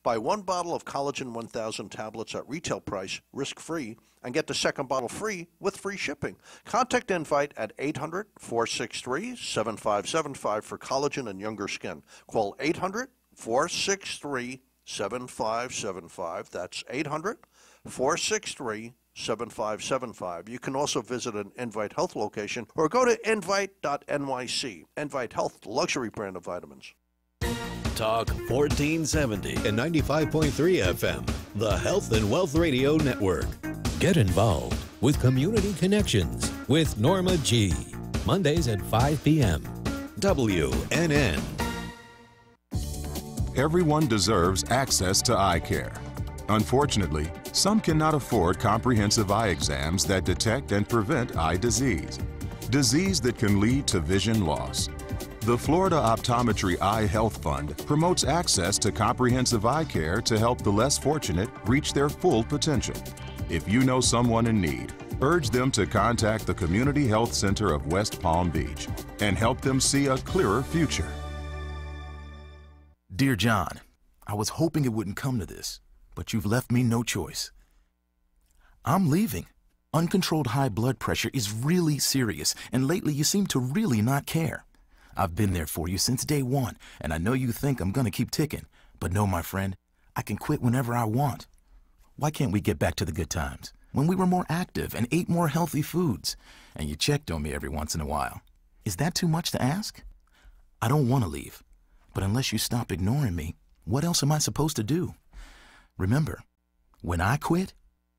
Buy one bottle of Collagen 1000 tablets at retail price, risk-free, and get the second bottle free with free shipping. Contact Invite at 800-463-7575 for collagen and younger skin. Call 800-463-7575. That's 800-463-7575. You can also visit an Invite Health location or go to invite.nyc. Invite Health, luxury brand of vitamins. Talk 1470 and 95.3 FM, the Health and Wealth Radio Network. Get involved with Community Connections with Norma G. Mondays at 5 p.m. WNN. Everyone deserves access to eye care. Unfortunately, some cannot afford comprehensive eye exams that detect and prevent eye disease that can lead to vision loss. The Florida Optometry Eye Health Fund promotes access to comprehensive eye care to help the less fortunate reach their full potential. If you know someone in need, urge them to contact the Community Health Center of West Palm Beach and help them see a clearer future. Dear John, I was hoping it wouldn't come to this, but you've left me no choice. I'm leaving. Uncontrolled high blood pressure is really serious, and lately you seem to really not care. I've been there for you since day one, and I know you think I'm gonna keep ticking, but no, my friend, I can quit whenever I want. Why can't we get back to the good times, when we were more active and ate more healthy foods, and you checked on me every once in a while? Is that too much to ask? I don't want to leave, but unless you stop ignoring me, what else am I supposed to do? Remember, when I quit,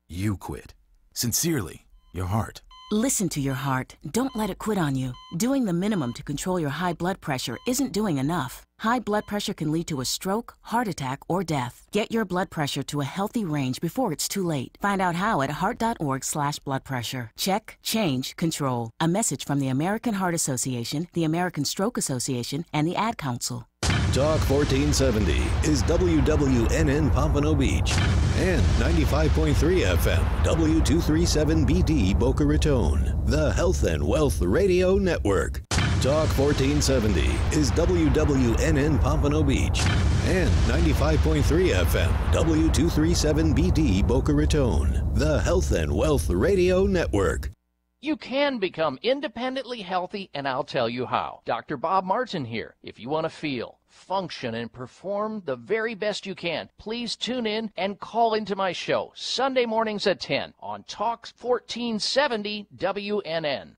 you quit. Sincerely, your heart. Listen to your heart. Don't let it quit on you. Doing the minimum to control your high blood pressure isn't doing enough. High blood pressure can lead to a stroke, heart attack, or death. Get your blood pressure to a healthy range before it's too late. Find out how at heart.org/blood pressure. Check, change, control. A message from the American Heart Association, the American Stroke Association, and the Ad Council. Talk 1470 is WWNN Pompano Beach and 95.3 FM W237BD Boca Raton, the Health and Wealth Radio Network. Talk 1470 is WWNN Pompano Beach and 95.3 FM W237BD Boca Raton, the Health and Wealth Radio Network. You can become independently healthy, and I'll tell you how. Dr. Bob Martin here. If you want to feel, function, and perform the very best you can, please tune in and call into my show Sunday mornings at 10 on Talk 1470 WNN.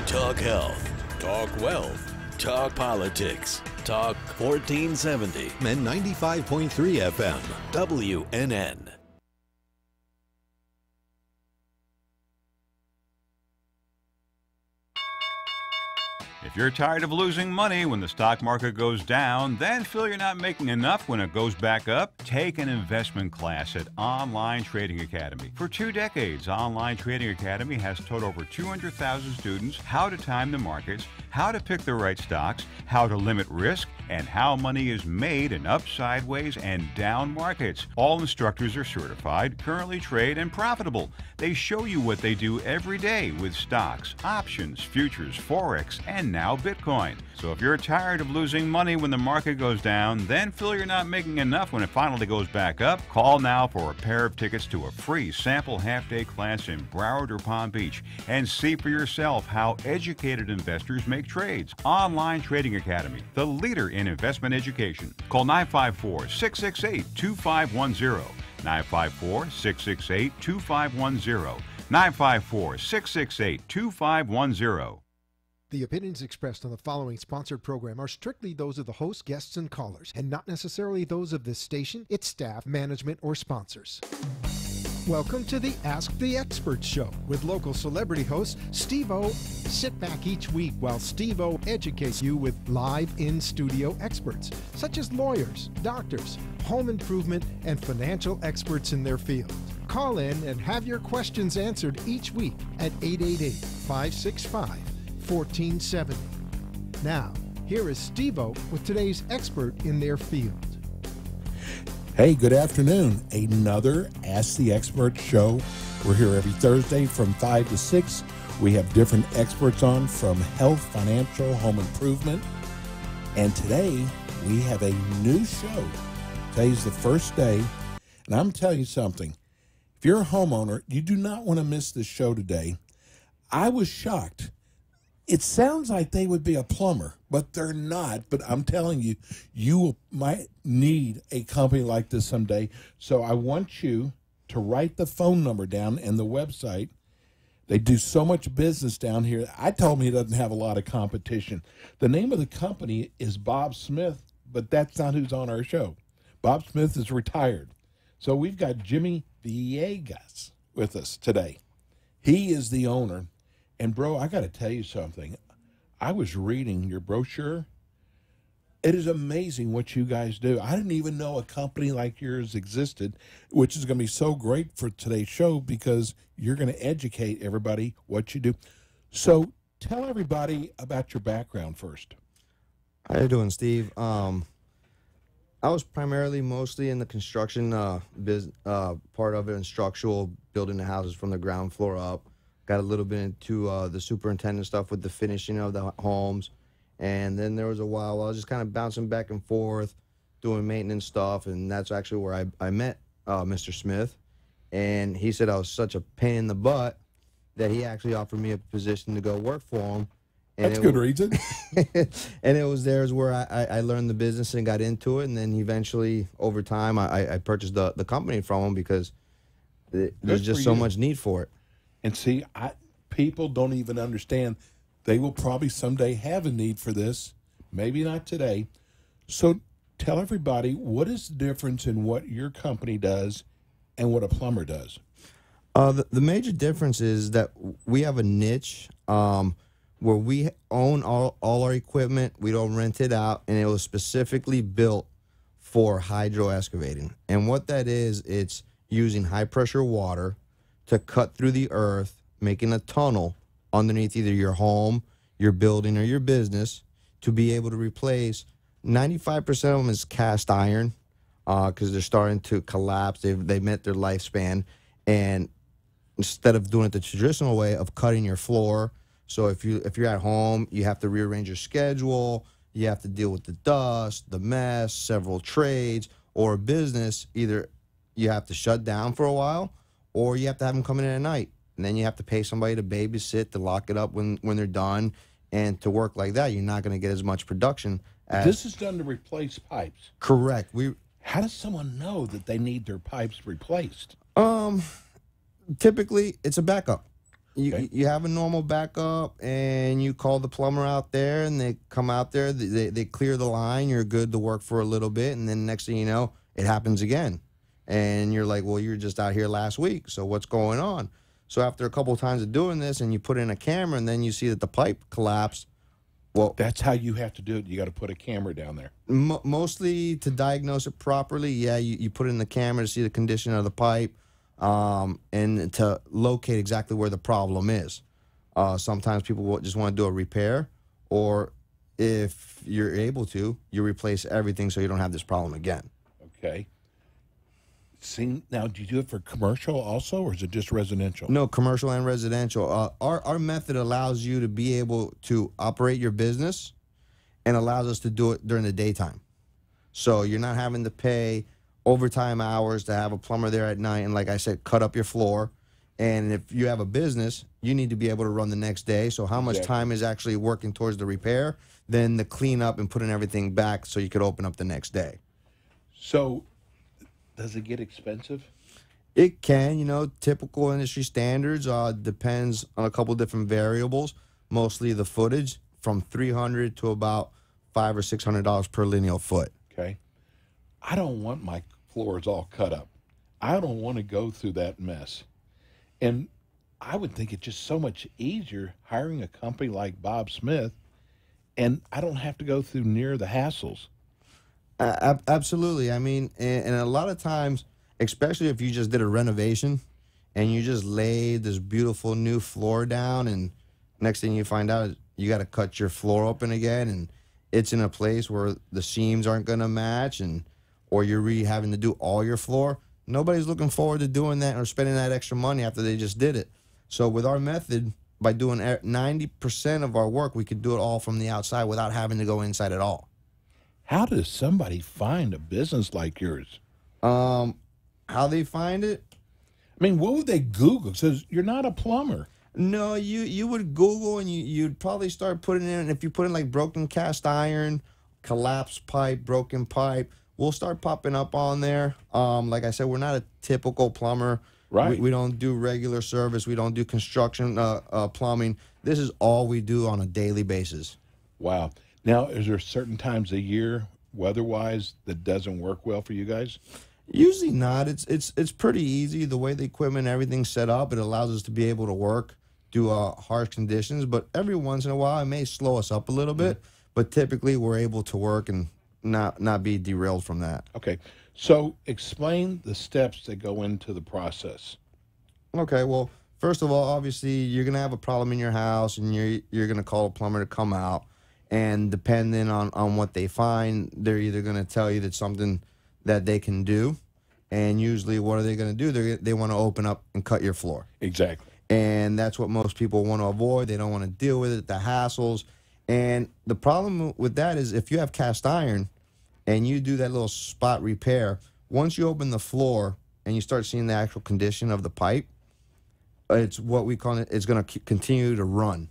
Talk health, talk wealth, talk politics, talk 1470 and 95.3 FM WNN. If you're tired of losing money when the stock market goes down, then feel you're not making enough when it goes back up, take an investment class at Online Trading Academy. For 2 decades, Online Trading Academy has taught over 200,000 students how to time the markets, how to pick the right stocks, how to limit risk, and how money is made in up, sideways, and down markets. All instructors are certified, currently trade, and profitable. They show you what they do every day with stocks, options, futures, forex, and now Bitcoin. So if you're tired of losing money when the market goes down, then feel you're not making enough when it finally goes back up, call now for a pair of tickets to a free sample half-day class in Broward or Palm Beach and see for yourself how educated investors make trades. Online Trading Academy, the leader in investment education. Call 954-668-2510. 954-668-2510. 954-668-2510. The opinions expressed on the following sponsored program are strictly those of the host, guests, and callers, and not necessarily those of this station, its staff, management, or sponsors. Welcome to the Ask the Expert Show with local celebrity host Steve-O. Sit back each week while Steve-O educates you with live in-studio experts, such as lawyers, doctors, home improvement, and financial experts in their field. Call in and have your questions answered each week at 888-565-1470. Now, here is Steve-O with today's expert in their field. Hey, good afternoon. Another Ask the Expert show. We're here every Thursday from 5 to 6. We have different experts on from health, financial, home improvement. And today we have a new show Today's the first day, and I'm telling you something. If you're a homeowner, you do not want to miss this show today. I was shocked. It sounds like they would be a plumber, but they're not. But I'm telling you, you might need a company like this someday. So I want you to write the phone number down and the website. They do so much business down here. I told him he doesn't have a lot of competition. The name of the company is Bob Smith, but that's not who's on our show. Bob Smith is retired. So we've got Jimmy Villegas with us today. He is the owner. And, bro, I got to tell you something. I was reading your brochure. It is amazing what you guys do. I didn't even know a company like yours existed, which is going to be so great for today's show because you're going to educate everybody what you do. So tell everybody about your background first. How you doing, Steve? I was mostly in the construction part of it, and structural, building the houses from the ground floor up. Got a little bit into the superintendent stuff with the finishing of the homes. And then there was a while I was just kind of bouncing back and forth, doing maintenance stuff. And that's actually where I met Mr. Smith. And he said I was such a pain in the butt that he actually offered me a position to go work for him. And that's a good reason. And it was there where I learned the business and got into it. And then eventually, over time, I purchased the company from him because there's just so much need for it. And see, people don't even understand. They will probably someday have a need for this. Maybe not today. So tell everybody, what is the difference in what your company does and what a plumber does? The major difference is that we have a niche where we own all our equipment. We don't rent it out, and it was specifically built for hydro excavating. And what that is, it's using high-pressure water to cut through the earth, making a tunnel underneath either your home, your building, or your business to be able to replace. 95% of them is cast iron because they're starting to collapse. They've met their lifespan. And instead of doing it the traditional way of cutting your floor, so if you're at home, you have to rearrange your schedule, you have to deal with the dust, the mess, several trades, or a business, either you have to shut down for a while, or you have to have them come in at night. And then you have to pay somebody to babysit, to lock it up when they're done. And to work like that, you're not going to get as much production. This is done to replace pipes. Correct. How does someone know that they need their pipes replaced? Typically, it's a backup. Okay. You have a normal backup, and you call the plumber out there, and they come out there. They clear the line. You're good to work for a little bit, and then next thing you know, it happens again. And you're like, well, you're just out here last week, so what's going on? So after a couple of times of doing this, and you put in a camera, and then you see that the pipe collapsed, well, that's how you have to do it. You got to put a camera down there. Mostly to diagnose it properly, yeah, you put in the camera to see the condition of the pipe, and to locate exactly where the problem is. Sometimes people will just want to do a repair, or if you're able to, you replace everything so you don't have this problem again. Okay. Now, do you do it for commercial also, or is it just residential? No, commercial and residential. Our method allows you to be able to operate your business and allows us to do it during the daytime. So you're not having to pay overtime hours to have a plumber there at night and, like I said, cut up your floor. And if you have a business, you need to be able to run the next day. So how much time is actually working towards the repair, then the cleanup and putting everything back so you could open up the next day. So does it get expensive? It can, typical industry standards. Depends on a couple different variables. Mostly the footage, from $300 to about $500 or $600 per lineal foot. Okay. I don't want my floors all cut up. I don't want to go through that mess. And I would think it's just so much easier hiring a company like Bob Smith, and I don't have to go through near the hassles. Absolutely. I mean, and a lot of times, especially if you just did a renovation and you just laid this beautiful new floor down, and next thing you find out, you got to cut your floor open again, and it's in a place where the seams aren't going to match, or you're having to do all your floor. Nobody's looking forward to doing that or spending that extra money after they just did it. So with our method, by doing 90% of our work, we could do it all from the outside without having to go inside at all. How does somebody find a business like yours? How they find it? I mean, what would they Google? Says you're not a plumber. No, you would Google and you'd probably start putting in, if you put in like broken cast iron, collapsed pipe, broken pipe, we'll start popping up on there. Like I said, we're not a typical plumber. Right. We don't do regular service. We don't do construction plumbing. This is all we do on a daily basis. Wow. Now, is there certain times a year, weather-wise, that doesn't work well for you guys? Usually not. It's pretty easy. The way the equipment and everything's set up, it allows us to be able to work due harsh conditions. But every once in a while, it may slow us up a little bit. But typically, we're able to work and not be derailed from that. Okay. So explain the steps that go into the process. Okay. Well, first of all, obviously, you're going to have a problem in your house, and you're going to call a plumber to come out. And depending on what they find, they're either going to tell you that something that they can do, and usually what are they going to do? They want to open up and cut your floor. Exactly. And that's what most people want to avoid. They don't want to deal with it, the hassles. And the problem with that is if you have cast iron and you do that little spot repair, once you open the floor and you start seeing the actual condition of the pipe, it's what we call it, it's going to continue to run.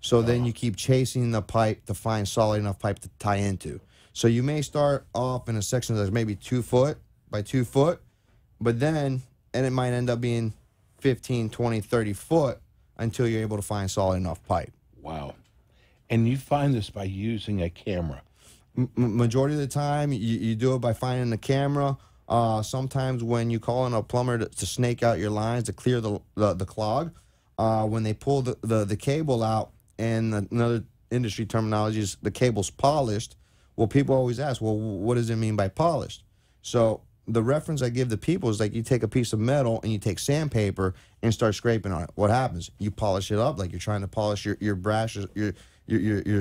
So then you keep chasing the pipe to find solid enough pipe to tie into. So you may start off in a section that's maybe 2 foot by 2 foot, but then, and it might end up being 15, 20, 30 foot until you're able to find solid enough pipe. Wow. And you find this by using a camera? Majority of the time, you do it by finding the camera. Sometimes when you call in a plumber to snake out your lines to clear the clog, when they pull the cable out, and another industry terminology is the cable's polished, well, people always ask, well, what does it mean by polished? So the reference I give to people is like you take a piece of metal and you take sandpaper and start scraping on it. What happens? You polish it up like you're trying to polish your brass, your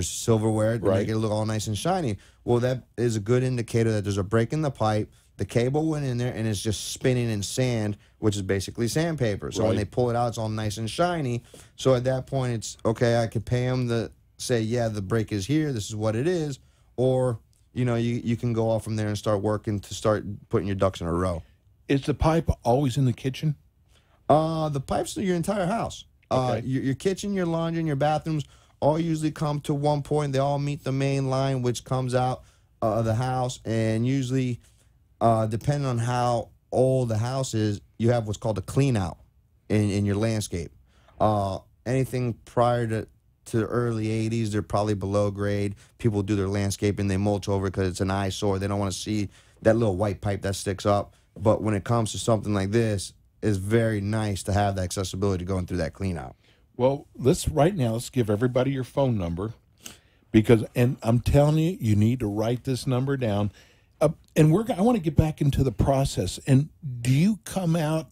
silverware to make it look all nice and shiny. Well, that is a good indicator that there's a break in the pipe. The cable went in there and it's just spinning in sand, which is basically sandpaper. So when they pull it out, it's all nice and shiny. So at that point, it's, okay, I could pay them to say, yeah, the break is here, this is what it is. Or, you know, you can go off from there and start working to start putting your ducks in a row. Is the pipe always in the kitchen? The pipes are your entire house. Okay. Your kitchen, your laundry, and your bathrooms all usually come to one point. They all meet the main line, which comes out of the house. And usually, depending on how old the house is, you have what's called a clean out in your landscape. Anything prior to the early 80s, they're probably below grade. People do their landscaping, they mulch over it because it's an eyesore. They don't want to see that little white pipe that sticks up. But when it comes to something like this, it's very nice to have that accessibility going through that clean out. Well, let's give everybody your phone number, because, and I'm telling you, you need to write this number down. And I want to get back into the process. And do you come out,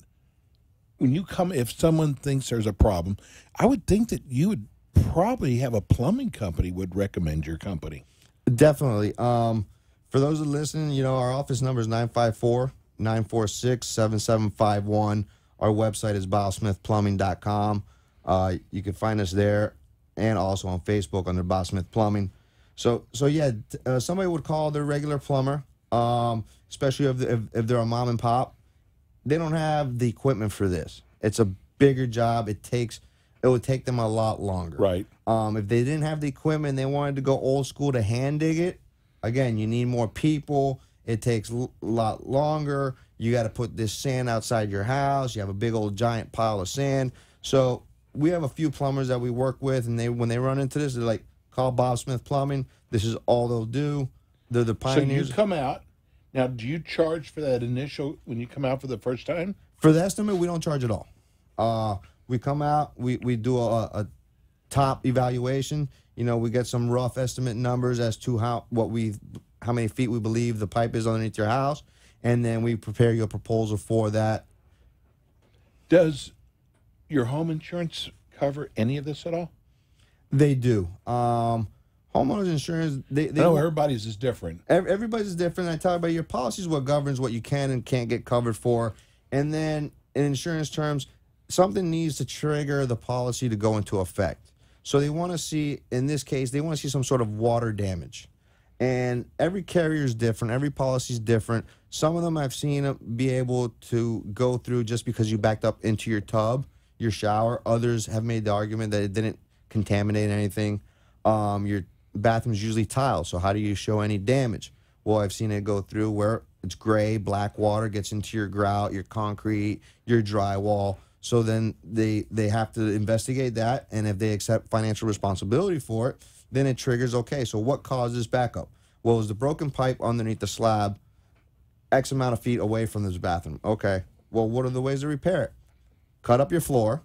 if someone thinks there's a problem, I would think that you would probably have a plumbing company would recommend your company. Definitely. For those that listen, you know, our office number is 954-946-7751. Our website is bobsmithplumbing.com. You can find us there and also on Facebook under Bob Smith Plumbing. So yeah, somebody would call their regular plumber, especially if they're a mom and pop. They don't have the equipment for this. It's a bigger job. It would take them a lot longer. Right. If they didn't have the equipment and they wanted to go old school to hand dig it, again, you need more people. It takes a lot longer. You got to put this sand outside your house. You have a big old giant pile of sand. So we have a few plumbers that we work with, and when they run into this, they're like, call Bob Smith Plumbing. This is all they'll do. They're the pioneers. So you come out. Now, do you charge for that initial, when you come out for the first time? For the estimate, we don't charge at all. We come out, we do a top evaluation. You know, we get some rough estimate numbers as to how many feet we believe the pipe is underneath your house, and then we prepare your proposal for that. Does your home insurance cover any of this at all? They do. Homeowners insurance, they know everybody's is different. Everybody's is different. I tell everybody your policy is what governs what you can and can't get covered for. And then in insurance terms, something needs to trigger the policy to go into effect. So they want to see, in this case, they want to see some sort of water damage. And every carrier is different. Every policy is different. Some of them I've seen be able to go through just because you backed up into your tub, your shower. Others have made the argument that it didn't contaminate anything. Your bathroom's usually tile, so how do you show any damage? Well, I've seen it go through where it's gray, black water gets into your grout, your concrete, your drywall. So then they have to investigate that, and if they accept financial responsibility for it, then it triggers, okay, so what causes backup? Well, it was the broken pipe underneath the slab X amount of feet away from this bathroom. Okay, well, what are the ways to repair it? Cut up your floor,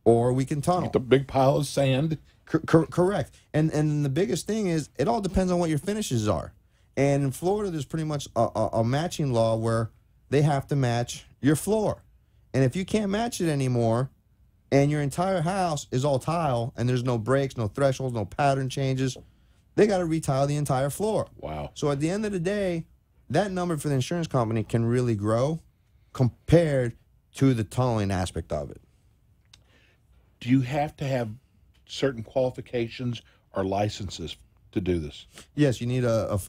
or we can tunnel. The big pile of sand. Correct. And the biggest thing is it all depends on what your finishes are. And in Florida, there's pretty much a matching law where they have to match your floor. And if you can't match it anymore, and your entire house is all tile, and there's no breaks, no thresholds, no pattern changes, they got to retile the entire floor. Wow. So at the end of the day, that number for the insurance company can really grow compared to the tunneling aspect of it. Do you have to have certain qualifications or licenses to do this? Yes, you need a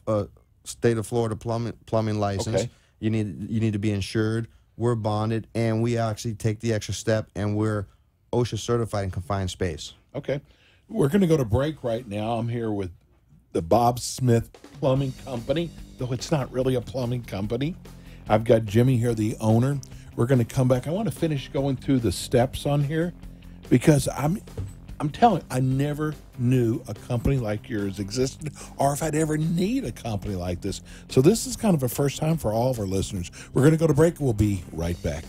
state of Florida plumbing license. Okay. You need to be insured. We're bonded, and we actually take the extra step, and we're OSHA certified in confined space. Okay. We're going to go to break right now. I'm here with the Bob Smith Plumbing Company, though it's not really a plumbing company. I've got Jimmy here, the owner. We're going to come back. I want to finish going through the steps on here because I'm telling you, I never knew a company like yours existed or if I'd ever need a company like this. So this is kind of a first time for all of our listeners. We're going to go to break. We'll be right back.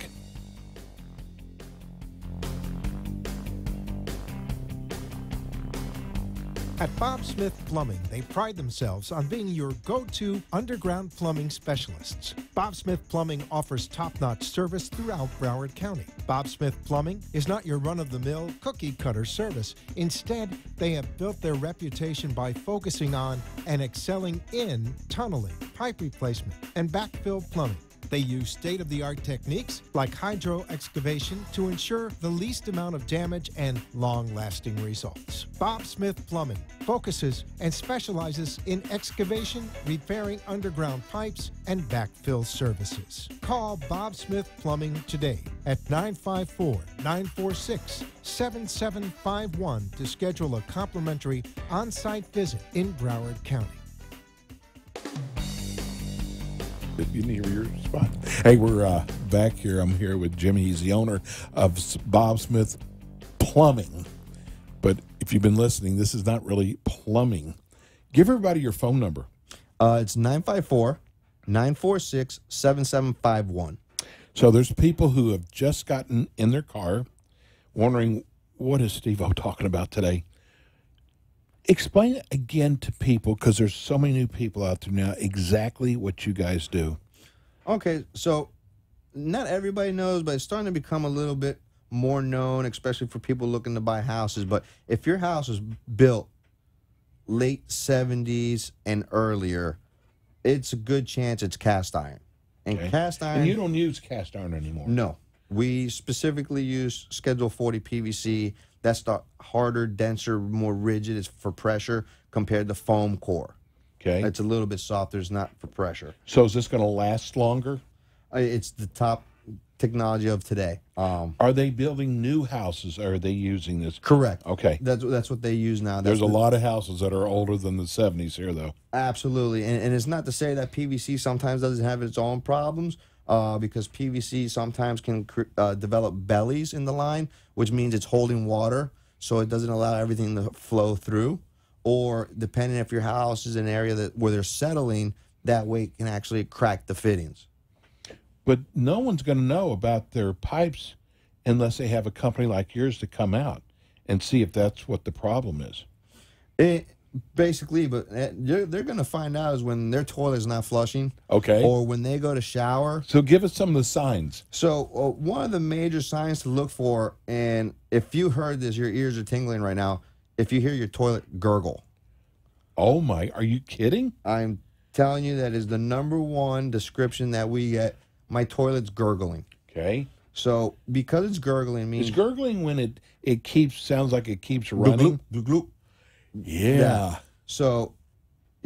At Bob Smith Plumbing, they pride themselves on being your go-to underground plumbing specialists. Bob Smith Plumbing offers top-notch service throughout Broward County. Bob Smith Plumbing is not your run-of-the-mill cookie-cutter service. Instead, they have built their reputation by focusing on and excelling in tunneling, pipe replacement, and backfill plumbing. They use state-of-the-art techniques like hydro excavation to ensure the least amount of damage and long-lasting results. Bob Smith Plumbing focuses and specializes in excavation, repairing underground pipes, and backfill services. Call Bob Smith Plumbing today at 954-946-7751 to schedule a complimentary on-site visit in Broward County. If you need your spot. Hey, we're back here. I'm here with Jimmy. He's the owner of Bob Smith Plumbing. But if you've been listening, this is not really plumbing. Give everybody your phone number. It's 954-946-7751. So there's people who have just gotten in their car wondering, what is Steve-O talking about today? Explain it again to people, because there's so many new people out there now, exactly what you guys do. Okay, so not everybody knows, but it's starting to become a little bit more known, especially for people looking to buy houses. But if your house is built late 70s and earlier, it's a good chance it's cast iron. And cast iron... And you don't use cast iron anymore? No. We specifically use Schedule 40 PVC. That's the harder, denser, more rigid. It's for pressure compared to foam core. Okay. It's a little bit softer. It's not for pressure. So is this going to last longer? It's the top technology of today. Are they building new houses, or are they using this? Correct. Okay. That's what they use now. There's a lot of houses that are older than the 70s here, though. Absolutely. And it's not to say that PVC sometimes doesn't have its own problems. Because PVC sometimes can develop bellies in the line, which means it's holding water, so it doesn't allow everything to flow through. Or depending if your house is an area where they're settling, that way it can actually crack the fittings. But no one's going to know about their pipes unless they have a company like yours to come out and see if that's what the problem is. Basically, but they're going to find out is when their toilet is not flushing. Okay. Or when they go to shower. So give us some of the signs. So one of the major signs to look for, and if you heard this, your ears are tingling right now, if you hear your toilet gurgle. Oh, my. Are you kidding? I'm telling you that is the #1 description that we get. My toilet's gurgling. Okay. So because it's gurgling means... It's gurgling when it sounds like it keeps running? Gloop, gloop, gloop. Yeah. So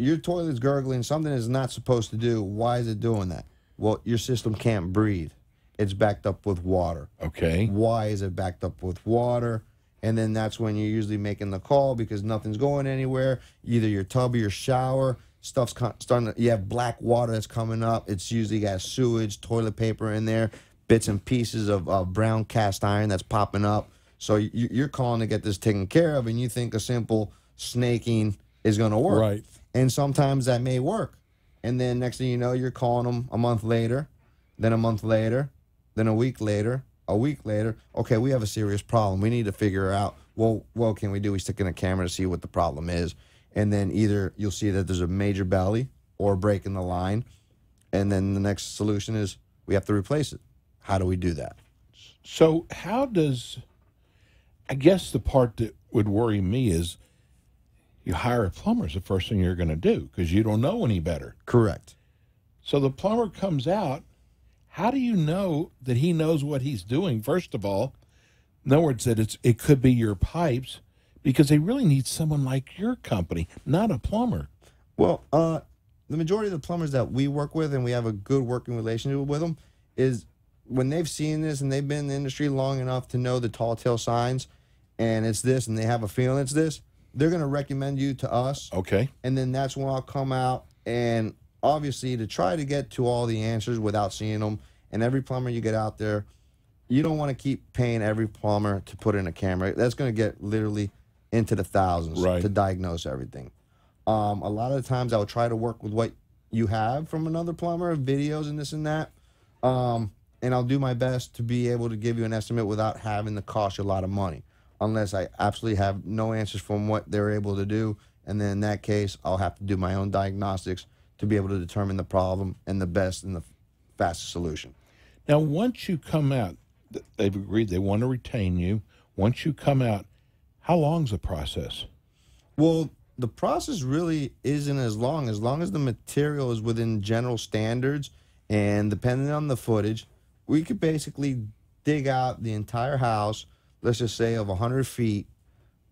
your toilet's gurgling, something it's not supposed to do. Why is it doing that? Well, your system can't breathe. It's backed up with water. Okay. Why is it backed up with water? And then that's when you're usually making the call because nothing's going anywhere. Either your tub or your shower, stuff's starting to, you have black water that's coming up. It's usually got sewage, toilet paper in there, bits and pieces of brown cast iron that's popping up. So you're calling to get this taken care of, and you think a simple snaking is going to work. Right. And sometimes that may work. And then next thing you know, you're calling them a month later, then a month later, then a week later. Okay, we have a serious problem. We need to figure out, what can we do? We stick in a camera to see what the problem is. And then either you'll see that there's a major belly or a break in the line. And then the next solution is we have to replace it. How do we do that? So how does, I guess the part that would worry me is you hire a plumber is the first thing you're going to do because you don't know any better. Correct. So the plumber comes out. How do you know that he knows what he's doing, first of all? In other words, that it could be your pipes because they really need someone like your company, not a plumber. Well, the majority of the plumbers that we work with, and we have a good working relationship with them, is when they've seen this and they've been in the industry long enough to know the tall tale signs, and it's this, and they have a feeling it's this, they're going to recommend you to us. Okay. And then that's when I'll come out and obviously to try to get to all the answers without seeing them. And every plumber you get out there, you don't want to keep paying every plumber to put in a camera. That's going to get literally into the thousands to diagnose everything. A lot of the times I'll try to work with what you have from another plumber, videos and this and that. And I'll do my best to be able to give you an estimate without having to cost you a lot of money, unless I absolutely have no answers from what they're able to do. And then in that case, I'll have to do my own diagnostics to be able to determine the problem and the best and the fastest solution. Now, once you come out, they've agreed they want to retain you. Once you come out, how long's the process? Well, the process really isn't as long as the material is within general standards, and depending on the footage, we could basically dig out the entire house, let's just say of 100 feet,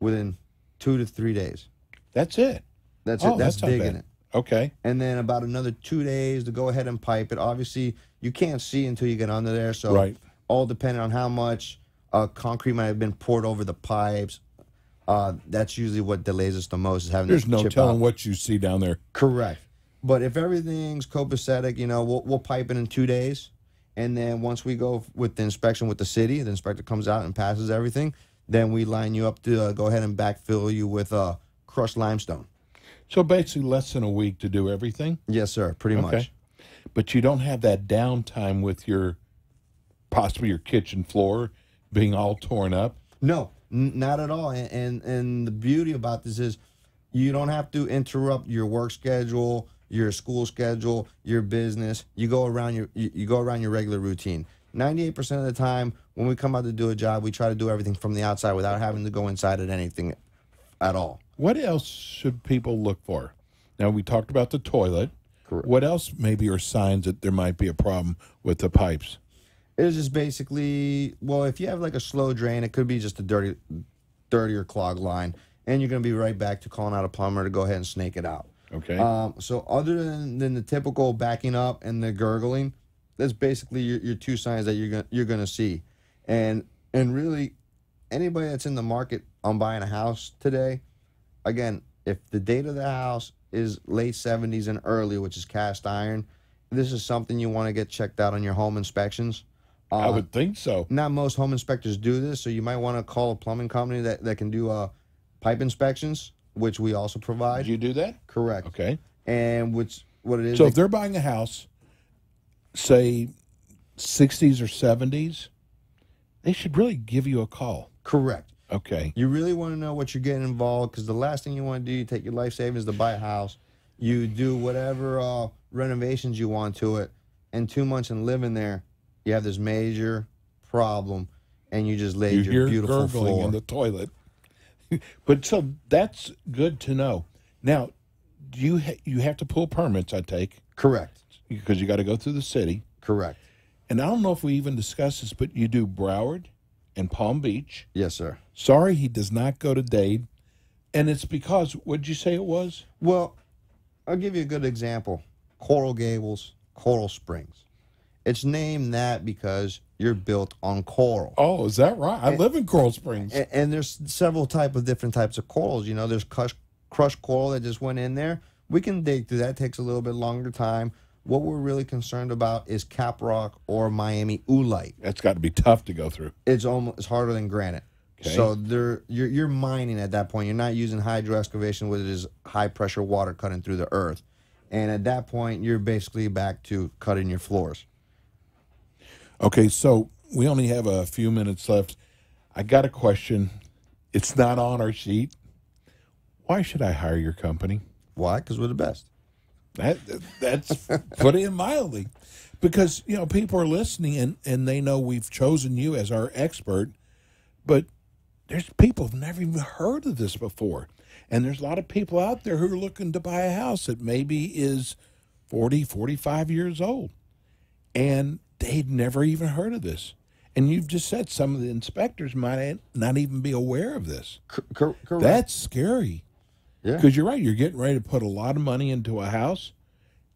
within 2 to 3 days. That's it? That's it. That's digging it. Okay. And then about another 2 days to go ahead and pipe it. Obviously, you can't see until you get under there, so all depending on how much concrete might have been poured over the pipes. That's usually what delays us the most, is having There's to no chip telling out. what you see down there. Correct. But if everything's copacetic, we'll pipe it in 2 days. And then once we go with the inspection with the city, the inspector comes out and passes everything, then we line you up to go ahead and backfill you with crushed limestone. So basically less than a week to do everything? Yes, sir, pretty much. But you don't have that downtime with possibly your kitchen floor being all torn up? No, not at all. And the beauty about this is you don't have to interrupt your work schedule, your school schedule, your business. You go around your regular routine. 98% of the time when we come out to do a job, we try to do everything from the outside without having to go inside at anything at all. What else should people look for? Now, we talked about the toilet. Correct. What else maybe are signs that there might be a problem with the pipes? It's just basically, well, if you have like a slow drain, it could be just a dirty or clogged line, and you're going to be right back to calling out a plumber to go ahead and snake it out. Okay. So other than the typical backing up and the gurgling, that's basically your two signs that you're gonna see, and really anybody that's in the market on buying a house today, again, if the date of the house is late 70s and early, which is cast iron, this is something you want to get checked out on your home inspections. I would think so. Not most home inspectors do this, so you might want to call a plumbing company that can do pipe inspections, which we also provide. Do you do that? Correct. Okay. And what it is. So if they're buying a house, say 60s or 70s, they should really give you a call. Correct. Okay. You really want to know what you're getting involved, because the last thing you want to do, you take your life savings to buy a house, you do whatever renovations you want to it, and 2 months in living there, you have this major problem, and you just laid your beautiful gurgling floor in the toilet. But so that's good to know. Now, do you have to pull permits, I take? Correct. Because you got to go through the city. Correct. And I don't know if we even discussed this, but you do Broward and Palm Beach. Yes, sir. Sorry, he does not go to Dade. And it's because, what did you say it was? Well, I'll give you a good example. Coral Gables, Coral Springs. It's named that because you're built on coral. Oh, is that right? I live in Coral Springs. And there's several different types of corals. You know, there's crushed coral that just went in there. We can dig through that. It takes a little bit longer time. What we're really concerned about is caprock or Miami oolite. That's got to be tough to go through. It's harder than granite. Okay. So you're mining at that point. You're not using hydro excavation, which is high pressure water cutting through the earth. And at that point, you're basically back to cutting your floors. Okay, so we only have a few minutes left. I got a question. It's not on our sheet. Why should I hire your company? Why? Because we're the best. That's putting it mildly. Because, you know, people are listening and they know we've chosen you as our expert, but there's people who've never even heard of this before. And there's a lot of people out there who are looking to buy a house that maybe is 40, 45 years old. And they'd never even heard of this. And you've just said some of the inspectors might not even be aware of this. Correct. That's scary. Yeah. Because you're right. You're getting ready to put a lot of money into a house,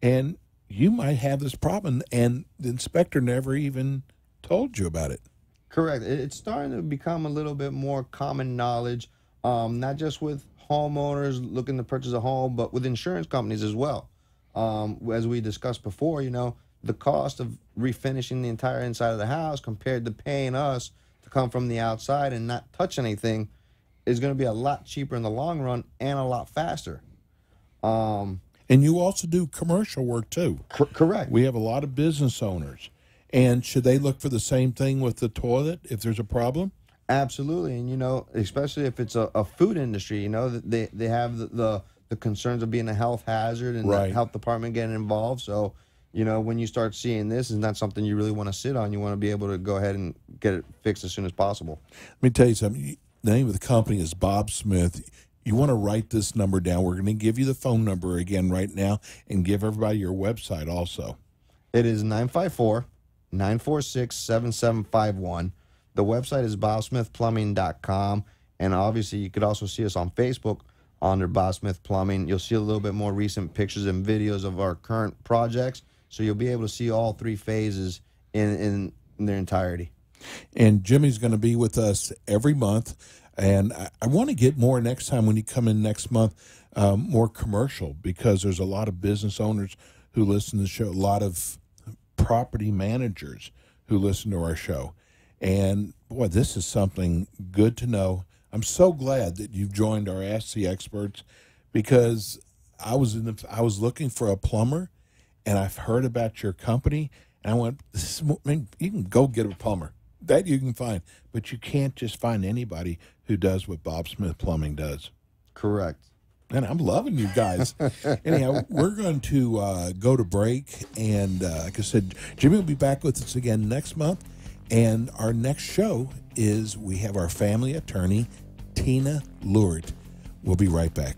and you might have this problem, and the inspector never even told you about it. Correct. It's starting to become a little bit more common knowledge, not just with homeowners looking to purchase a home, but with insurance companies as well. As we discussed before, you know, the cost of refinishing the entire inside of the house compared to paying us to come from the outside and not touch anything is going to be a lot cheaper in the long run and a lot faster. And you also do commercial work too. Correct. We have a lot of business owners. And should they look for the same thing with the toilet if there's a problem? Absolutely. And, you know, especially if it's a food industry, you know, they have the concerns of being a health hazard and the health department getting involved. So, you know, when you start seeing this, it's not something you really want to sit on. You want to be able to go ahead and get it fixed as soon as possible. Let me tell you something. The name of the company is Bob Smith. You want to write this number down. We're going to give you the phone number again right now and give everybody your website also. It is 954-946-7751. The website is bobsmithplumbing.com. And obviously, you could also see us on Facebook under Bob Smith Plumbing. You'll see a little bit more recent pictures and videos of our current projects. So you'll be able to see all three phases in their entirety. And Jimmy's going to be with us every month. And I want to get more next time when you come in next month, more commercial, because there's a lot of business owners who listen to the show, a lot of property managers who listen to our show. And, boy, this is something good to know. I'm so glad that you've joined our Ask the Experts, because I was looking for a plumber, and I've heard about your company, and I went, you can go get a plumber. That you can find, but you can't just find anybody who does what Bob Smith Plumbing does. Correct. And I'm loving you guys. Anyhow, we're going to go to break, and like I said, Jimmy will be back with us again next month. And our next show is we have our family attorney, Tina Lurt. We'll be right back.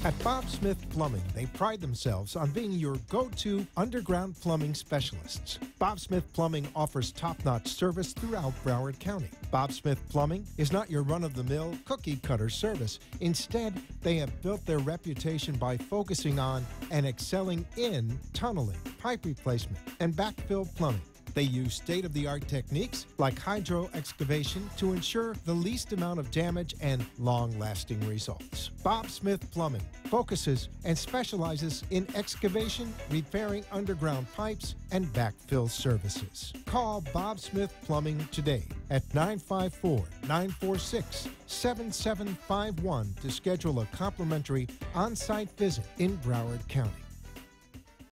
At Bob Smith Plumbing, they pride themselves on being your go-to underground plumbing specialists. Bob Smith Plumbing offers top-notch service throughout Broward County. Bob Smith Plumbing is not your run-of-the-mill cookie-cutter service. Instead, they have built their reputation by focusing on and excelling in tunneling, pipe replacement, and backfill plumbing. They use state-of-the-art techniques like hydro excavation to ensure the least amount of damage and long-lasting results. Bob Smith Plumbing focuses and specializes in excavation, repairing underground pipes, and backfill services. Call Bob Smith Plumbing today at 954-946-7751 to schedule a complimentary on-site visit in Broward County.